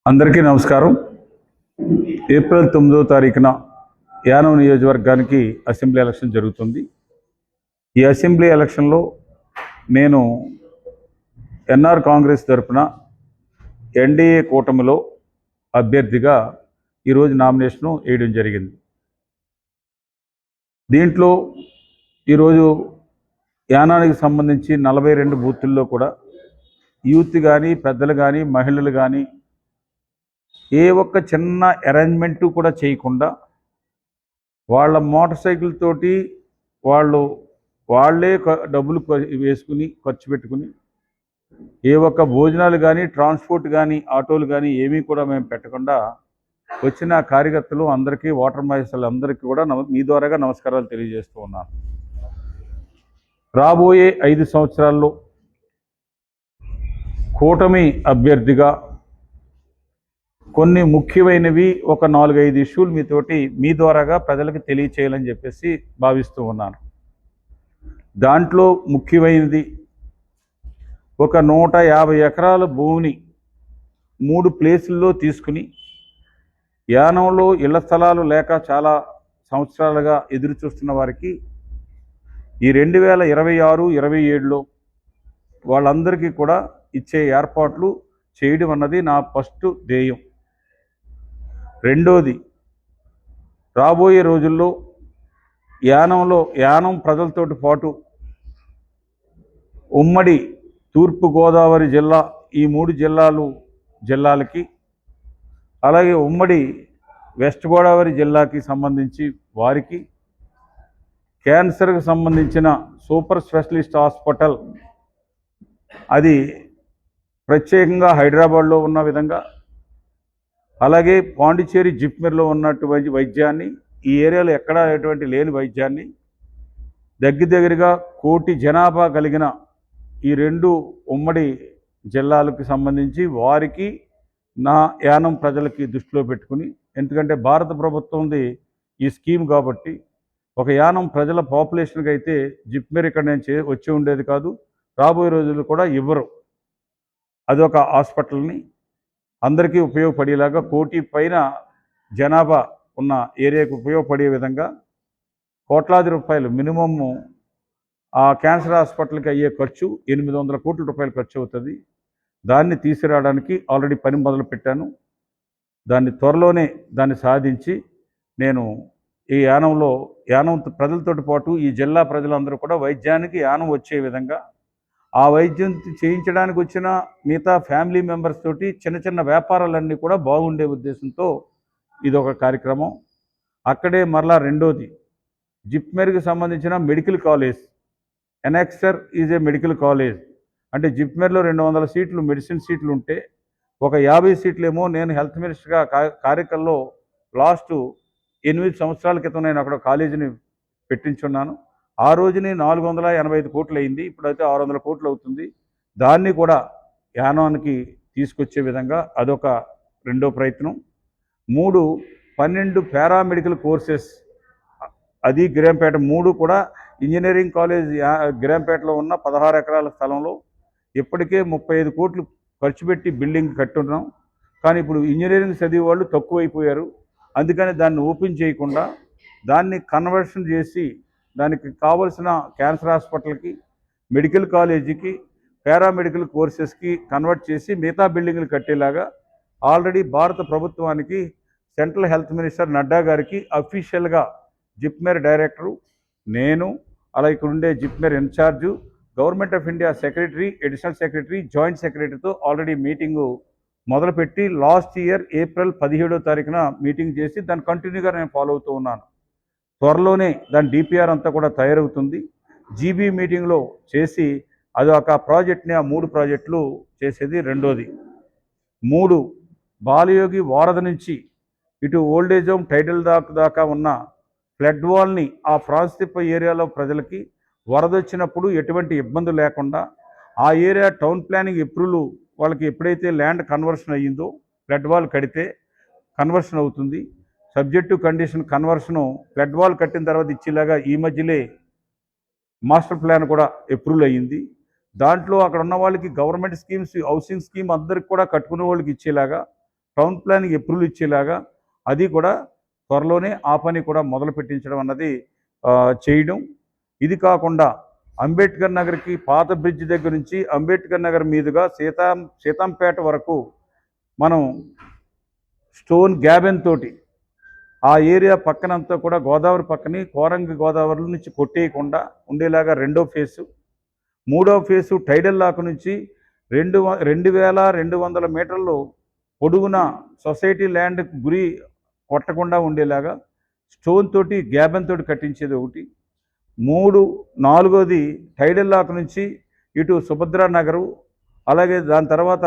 అందరికీ నమస్కారం. ఏప్రిల్ 9వ తారీఖున యానం నియోజకవర్గానికి అసెంబ్లీ ఎలక్షన్ జరుగుతుంది. ఈ అసెంబ్లీ ఎలక్షన్లో నేను ఎన్ఆర్ కాంగ్రెస్ తరఫున ఎన్డీఏ కూటమిలో అభ్యర్థిగా ఈరోజు నామినేషను వేయడం జరిగింది. దీంట్లో ఈరోజు యానానికి సంబంధించి 42 బూతుల్లో కూడా యూత్ కానీ, పెద్దలు కానీ, మహిళలు కానీ ఏ ఒక్క చిన్న అరేంజ్మెంటు కూడా చేయకుండా వాళ్ళ మోటార్ సైకిల్ తోటి వాళ్ళే డబ్బులు వేసుకుని ఖర్చు పెట్టుకుని ఏ ఒక్క భోజనాలు కానీ, ట్రాన్స్పోర్ట్ కానీ, ఆటోలు కానీ ఏమీ కూడా మేము పెట్టకుండా వచ్చిన కార్యకర్తలు అందరికీ, ఓటర్ మహిళలు అందరికీ కూడా మీ ద్వారాగా నమస్కారాలు తెలియజేస్తూ ఉన్నాను. రాబోయే 5 సంవత్సరాల్లో కూటమి అభ్యర్థిగా కొన్ని ముఖ్యమైనవి ఒక 4-5 ఇష్యూలు మీ ద్వారాగా ప్రజలకు తెలియచేయాలని చెప్పేసి భావిస్తూ ఉన్నాను. దాంట్లో ముఖ్యమైనది ఒక 150 ఎకరాల భూమిని 3 ప్లేసుల్లో తీసుకుని యానంలో ఇళ్ల స్థలాలు లేక చాలా సంవత్సరాలుగా ఎదురు చూస్తున్న వారికి ఈ 2026-27లో వాళ్ళందరికీ కూడా ఇచ్చే ఏర్పాట్లు చేయడం అన్నది నా ఫస్ట్ ధ్యేయం. రెండోది, రాబోయే రోజుల్లో యానం ప్రజలతోటి పాటు ఉమ్మడి తూర్పుగోదావరి జిల్లా, ఈ 3 జిల్లాలకి అలాగే ఉమ్మడి వెస్ట్ గోదావరి జిల్లాకి సంబంధించి వారికి క్యాన్సర్కి సంబంధించిన సూపర్ స్పెషలిస్ట్ హాస్పిటల్ అది ప్రత్యేకంగా హైదరాబాద్లో ఉన్న విధంగా, అలాగే పాండిచ్చేరి జిప్మెర్లో ఉన్నటువంటి వైద్యాన్ని, ఈ ఏరియాలో ఎక్కడా ఎటువంటి లేని వైద్యాన్ని దగ్గరగా 1 కోటి జనాభా కలిగిన ఈ 2 ఉమ్మడి జిల్లాలకు సంబంధించి వారికి నా యానం ప్రజలకి దృష్టిలో పెట్టుకుని, ఎందుకంటే భారత ప్రభుత్వంది ఈ స్కీమ్ కాబట్టి ఒక యానం ప్రజల పాపులేషన్కి అయితే జిప్మెర్ ఇక్కడ నేను వచ్చి ఉండేది కాదు, రాబోయే రోజుల్లో కూడా ఇవ్వరు. అదొక హాస్పిటల్ని అందరికీ ఉపయోగపడేలాగా 1 కోటి పైన జనాభా ఉన్న ఏరియాకు ఉపయోగపడే విధంగా కోట్లాది రూపాయలు మినిమమ్ ఆ క్యాన్సర్ హాస్పిటల్కి అయ్యే ఖర్చు 800 కోట్ల రూపాయలు ఖర్చు అవుతుంది. దాన్ని తీసుకురావడానికి ఆల్రెడీ పని మొదలు పెట్టాను. దాన్ని త్వరలోనే సాధించి నేను ఈ యానం ప్రజలతో పాటు ఈ జిల్లా ప్రజలందరూ కూడా వైద్యానికి యానం వచ్చే విధంగా, ఆ వైద్యం చేయించడానికి వచ్చిన మిగతా ఫ్యామిలీ మెంబర్స్ తోటి చిన్న వ్యాపారాలన్నీ కూడా బాగుండే ఉద్దేశంతో ఇదొక కార్యక్రమం. అక్కడే మరలా రెండోది, జిప్మెర్కి సంబంధించిన medical college, annexure is a medical college. అంటే జిప్మెర్లో 200 సీట్లు మెడిసిన్ సీట్లు ఉంటే ఒక 50 సీట్లేమో నేను హెల్త్ మినిస్టర్గా కార్యక్రమంలో లాస్ట్ 8 సంవత్సరాల క్రితం నేను అక్కడ కాలేజీని పెట్టించున్నాను. ఆ రోజుని 485 కోట్లు అయింది, ఇప్పుడైతే 600 కోట్లు అవుతుంది. దాన్ని కూడా యానానికి తీసుకొచ్చే విధంగా అదొక రెండో ప్రయత్నం. 12 పారామెడికల్ కోర్సెస్, అది గిరంపేట 3 కూడా ఇంజనీరింగ్ కాలేజ్ గిరంపేటలో ఉన్న 16 ఎకరాల స్థలంలో ఇప్పటికే 35 కోట్లు ఖర్చు పెట్టి బిల్డింగ్ కట్టున్నాం. కానీ ఇప్పుడు ఇంజనీరింగ్ చదివే వాళ్ళు తక్కువైపోయారు. అందుకని దాన్ని ఓపెన్ చేయకుండా దాన్ని కన్వర్షన్ చేసి దానికి కావలసిన క్యాన్సర్ హాస్పిటల్కి, మెడికల్ కాలేజీకి, పారామెడికల్ కోర్సెస్కి కన్వర్ట్ చేసి మిగతా బిల్డింగ్లు కట్టేలాగా ఆల్రెడీ భారత ప్రభుత్వానికి సెంట్రల్ హెల్త్ మినిస్టర్ నడ్డా గారికి అఫీషియల్గా జిప్మెర్ డైరెక్టరు, నేను, అలా ఇక్కడ ఉండే JIPMER incharge, government of India secretary, additional secretary, joint సెక్రటరీతో ఆల్రెడీ మీటింగు మొదలుపెట్టి లాస్ట్ ఇయర్ ఏప్రిల్ 17వ తారీఖున మీటింగ్ చేసి దాన్ని కంటిన్యూగా నేను ఫాలో అవుతూ ఉన్నాను. త్వరలోనే దాని డిపిఆర్ అంతా కూడా తయారవుతుంది. జీబీ మీటింగ్లో చేసి అదొక ప్రాజెక్ట్ని, ఆ 3 ప్రాజెక్టులు చేసేది రెండోది. 3 బాలయోగి వారధ నుంచి ఇటు ఓల్డేజ్ హోమ్ టైటిల్ దాకా ఉన్న ఫ్లడ్ వాల్ని ఆ ఫ్రాన్స్తిప్ప ఏరియాలో ప్రజలకి వరద వచ్చినప్పుడు ఎటువంటి ఇబ్బంది లేకుండా ఆ ఏరియా టౌన్ ప్లానింగ్ అప్రూవల్ వాళ్ళకి ఎప్పుడైతే ల్యాండ్ కన్వర్షన్ అయ్యిందో ఫ్లడ్ వాల్ కడితే కన్వర్షన్ అవుతుంది. సబ్జెక్టు కండిషన్ కన్వర్షను ఫ్లడ్ వాల్ కట్టిన తర్వాత ఇచ్చేలాగా ఈ మధ్యలే మాస్టర్ ప్లాన్ కూడా అప్రూవల్ అయ్యింది. దాంట్లో అక్కడ ఉన్న వాళ్ళకి గవర్నమెంట్ స్కీమ్స్, హౌసింగ్ స్కీమ్ అందరికి కూడా కట్టుకునే వాళ్ళకి ఇచ్చేలాగా టౌన్ ప్లానింగ్ అప్రూవల్ ఇచ్చేలాగా అది కూడా త్వరలోనే ఆ పని కూడా మొదలు పెట్టించడం అన్నది చేయడం. ఇది కాకుండా అంబేద్కర్ నగర్కి పాత బ్రిడ్జ్ దగ్గర నుంచి అంబేద్కర్ నగర్ మీదుగా సీతంపేట వరకు మనం స్టోన్ గ్యాబెన్ తోటి ఆ ఏరియా పక్కనంతా కూడా గోదావరి పక్కని కోరంగి గోదావరి నుంచి కొట్టేయకుండా ఉండేలాగా రెండో ఫేసు, మూడో ఫేసు టైడల్ లాక్ నుంచి 2200 మీటర్లు పొడుగున సొసైటీ ల్యాండ్ గురి కొట్టకుండా ఉండేలాగా స్టోన్ తోటి గ్యాబెన్ తోటి కట్టించేది ఒకటి. నాలుగోది టైడల్ లాక్ నుంచి ఇటు సుభద్రా నగరు, అలాగే దాని తర్వాత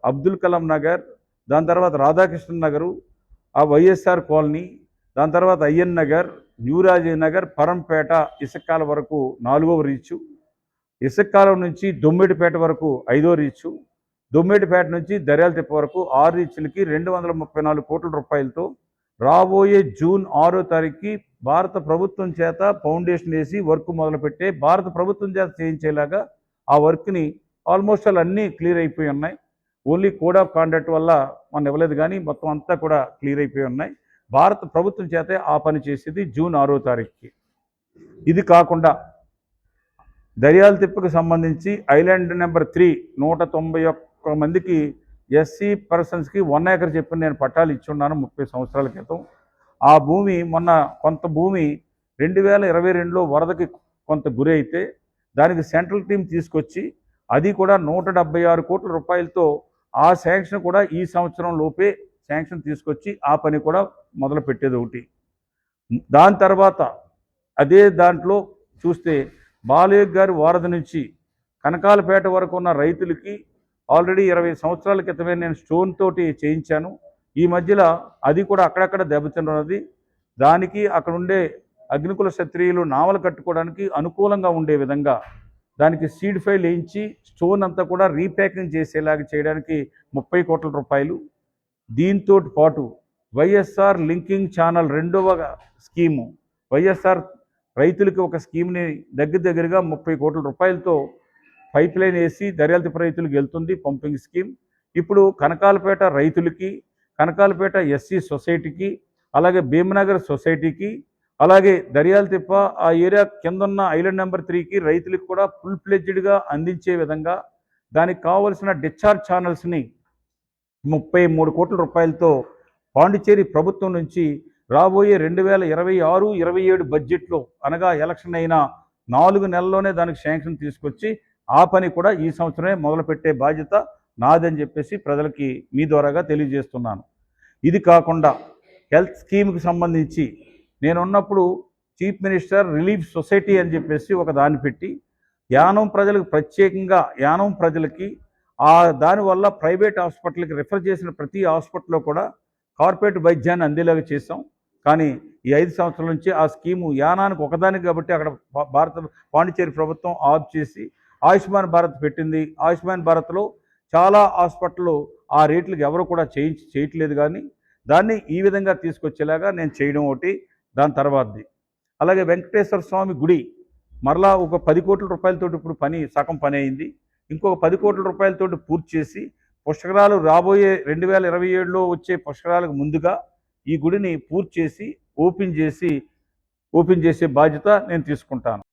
అబ్దుల్ కలాం నగర్, దాని తర్వాత రాధాకృష్ణ నగరు, ఆ వైఎస్ఆర్ కాలనీ, దాని తర్వాత అయ్యన్ నగర్, న్యూరాజీ నగర్, పరంపేట, ఇసుకాల వరకు 4వ రీచు, ఇసుకాలం నుంచి దొమ్మిడిపేట వరకు 5వ రీచు, దొమ్మిడిపేట నుంచి దర్యాలతిప్ప వరకు 6 రీచ్లకి 234 కోట్ల రూపాయలతో రాబోయే జూన్ 6వ తారీఖుకి భారత ప్రభుత్వం చేత ఫౌండేషన్ వేసి వర్క్ మొదలుపెట్టే భారత ప్రభుత్వం చేత చేయించేలాగా ఆ వర్క్ని ఆల్మోస్ట్ అన్నీ క్లియర్ అయిపోయి ఉన్నాయి. ఓన్లీ కోడ్ ఆఫ్ కాండక్ట్ వల్ల మనం ఇవ్వలేదు, కానీ మొత్తం అంతా కూడా క్లియర్ అయిపోయి ఉన్నాయి. భారత ప్రభుత్వం చేతే ఆ పని చేసేది జూన్ 6వ తారీఖుకి. ఇది కాకుండా దర్యాలతిప్పకు సంబంధించి ఐలాండ్ నెంబర్ 3 191 మందికి ఎస్సీ పర్సన్స్కి 1 ఏకర్ చెప్పి నేను పట్టాలు ఇచ్చున్నాను 30 సంవత్సరాల క్రితం. ఆ భూమి మొన్న కొంత భూమి 2022లో వరదకి కొంత గురి అయితే దానికి సెంట్రల్ టీం తీసుకొచ్చి అది కూడా 176 కోట్ల రూపాయలతో ఆ శాంక్షన్ కూడా ఈ సంవత్సరం లోపే శాంక్షన్ తీసుకొచ్చి ఆ పని కూడా మొదలు పెట్టేది ఒకటి. దాని తర్వాత అదే దాంట్లో చూస్తే బాలయ్య గారి వారధి నుంచి కనకాలపేట వరకు ఉన్న రైతులకి ఆల్రెడీ 20 సంవత్సరాల క్రితమే నేను స్టోన్ తోటి చేయించాను. ఈ మధ్యలో అది కూడా అక్కడక్కడ దెబ్బతిన్నది. దానికి అక్కడ ఉండే అగ్నికుల క్షత్రియులు నావలు కట్టుకోవడానికి అనుకూలంగా ఉండే విధంగా దానికి సీడ్ ఫైల్ వేయించి స్టోన్ అంతా కూడా రీప్యాకింగ్ చేసేలాగా చేయడానికి 30 కోట్ల రూపాయలు. దీంతో పాటు వైఎస్ఆర్ లింకింగ్ ఛానల్ 2వ స్కీము, వైఎస్ఆర్ రైతులకి ఒక స్కీమ్ని దగ్గరగా 30 కోట్ల రూపాయలతో పైప్ లైన్ వేసి దర్యాలతిప్ప రైతులకు వెళ్తుంది పంపింగ్ స్కీమ్. ఇప్పుడు కనకాలపేట రైతులకి, కనకాలపేట ఎస్సీ సొసైటీకి, అలాగే భీమనగర్ సొసైటీకి, అలాగే దర్యాలతిప్ప ఆ ఏరియా కిందన్న ఐలాండ్ నెంబర్ 3కి రైతులకు కూడా ఫుల్ ఫ్లెడ్జ్డ్గా అందించే విధంగా దానికి కావలసిన డిశ్చార్జ్ ఛానల్స్ని 33 కోట్ల రూపాయలతో పాండిచ్చేరి ప్రభుత్వం నుంచి రాబోయే 2026-27 బడ్జెట్లో, అనగా ఎలక్షన్ అయిన 4 నెలల్లోనే దానికి శాంక్షన్ తీసుకొచ్చి ఆ పని కూడా ఈ సంవత్సరమే మొదలుపెట్టే బాధ్యత నాదని చెప్పేసి ప్రజలకి మీ ద్వారాగా తెలియజేస్తున్నాను. ఇది కాకుండా హెల్త్ స్కీమ్కి సంబంధించి నేనున్నప్పుడు చీఫ్ మినిస్టర్ రిలీఫ్ సొసైటీ అని చెప్పేసి ఒక దాన్ని పెట్టి యానం ప్రజలకు ప్రత్యేకంగా యానం ప్రజలకి దానివల్ల ప్రైవేట్ హాస్పిటల్కి రిఫర్ చేసిన ప్రతి హాస్పిటల్లో కూడా కార్పొరేట్ వైద్యాన్ని అందేలాగా చేసాం. కానీ ఈ 5 సంవత్సరాల నుంచి ఆ స్కీము యానానికి ఒకదానికి కాబట్టి అక్కడ పాండిచ్చేరి ప్రభుత్వం ఆఫ్ చేసి ఆయుష్మాన్ భారత్ పెట్టింది. ఆయుష్మాన్ భారత్లో చాలా హాస్పిటళ్ళు ఆ రేట్లకు ఎవరు కూడా చేయట్లేదు, కానీ దాన్ని ఈ విధంగా తీసుకొచ్చేలాగా నేను చేయడం ఒకటి. దాని తర్వాతది అలాగే వెంకటేశ్వర స్వామి గుడి మరలా ఒక 10 కోట్ల రూపాయలతో ఇప్పుడు సగం పని అయింది. ఇంకొక 10 కోట్ల రూపాయలతో పూర్తి చేసి పుష్కరాలు రాబోయే 2027లో వచ్చే పుష్కరాలకు ముందుగా ఈ గుడిని పూర్తి చేసి ఓపెన్ చేసే బాధ్యత నేను తీసుకుంటాను.